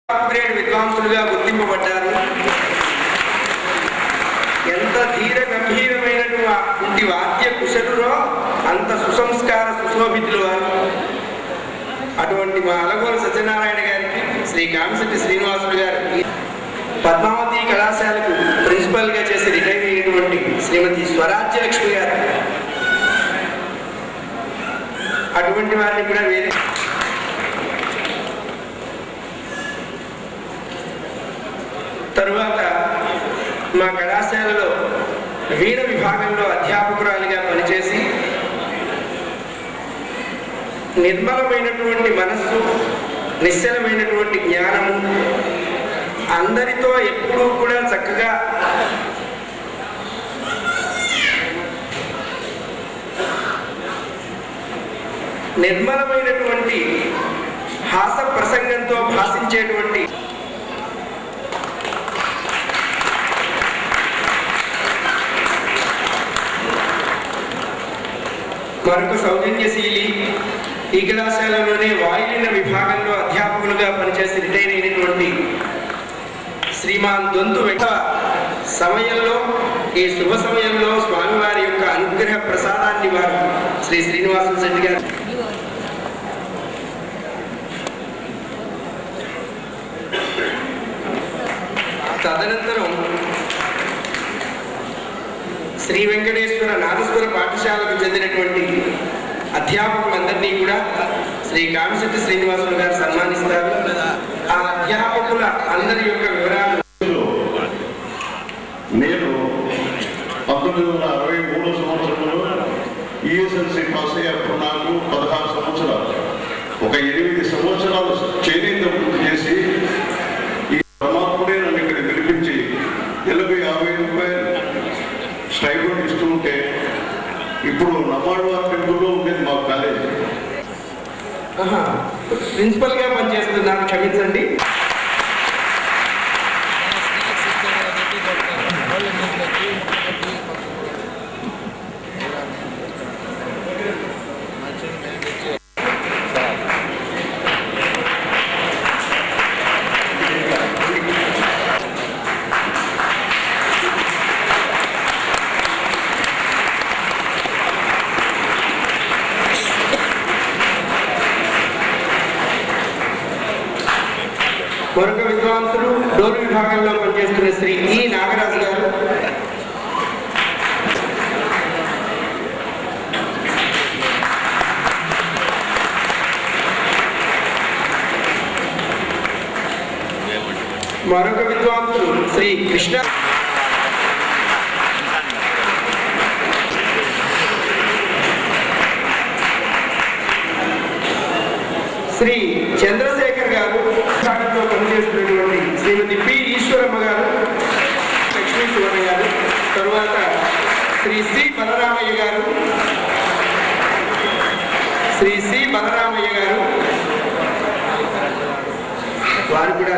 Grade విద్వాంసులుగా గుర్తింపబడ్డారు. ఎంత ధీర గంభీరమైనటువంటి వాద్య కుశలురో అంత సుసంస్కార సుశోభితులు వారు. అటువంటి మా అలగోలు సత్యనారాయణ గారికి, శ్రీ కామిశెట్టి శ్రీనివాసులు గారు పద్మావతి కళాశాలకు ప్రిన్సిపల్గా చేసి రిటైర్ అయినటువంటి శ్రీమతి స్వరాజ్యలక్ష్మి గారు, అటువంటి వారిని కూడా వేరే తరువాత మా కళాశాలలో వీణ విభాగంలో అధ్యాపకురాలిగా పనిచేసి నిర్మలమైనటువంటి మనస్సు, నిశ్చలమైనటువంటి జ్ఞానము, అందరితో ఎప్పుడూ కూడా చక్కగా నిర్మలమైనటువంటి హాస ప్రసంగంతో భాషించేటువంటి మరొక సౌజన్యశీలి, ఈ కళాశాలలోనే వాయులిన విభాగంలో అధ్యాపకులుగా పనిచేసి రిటైర్ అయినటువంటి శ్రీమాన్ దొంతు వెంట సమయంలో, ఈ శుభ సమయంలో స్వామివారి యొక్క అనుగ్రహ ప్రసాదాన్ని వారు శ్రీ శ్రీనివాసులు శెట్టి గారు తదనంతరం శ్రీ వెంకటేశ్వర నాదస్వర పాఠశాలకు చెందినటువంటి అధ్యాపకులందరినీ కూడా శ్రీ కామిశెట్టి శ్రీనివాసులు గారు సన్మానిస్తారు. ఆ అధ్యాపకుల అందరి యొక్క వివరాలు నేను 1963 సంవత్సరంలో ఈఎస్ఎల్సి పాస్ అయ్యేప్పుడు నాకు 16 సంవత్సరాలు, ఒక 8 సంవత్సరాలు చేనేత పూర్తి చేసి ఈ పరమాత్ముడే నన్ను ఇక్కడ పిలిపించి 40-50 రూపాయలు స్టైపెండ్ ఇస్తూ ఉంటే, ఇప్పుడు నమ్మాడవారి టెంపుల్లో ఉండేది మా కాలేజ్. ప్రిన్సిపల్గా పనిచేస్తున్నాను, క్షమించండి. మరొక విద్వాంసులు డోలు విభాగంలో పనిచేస్తున్న శ్రీ ఈ నాగరాజు గారు, మరొక విద్వాంసులు శ్రీ కృష్ణ, శ్రీ చంద్రశేఖర్ గారు, విభాగంలో పనిచేస్తున్నటువంటి శ్రీమతి పి ఈశ్వరమ్మ గారు, లక్ష్మీ సువర్ణ గారు, తరువాత శ్రీ సి బలరామయ్య గారు, శ్రీ సి బలరామయ్య గారు వారు కూడా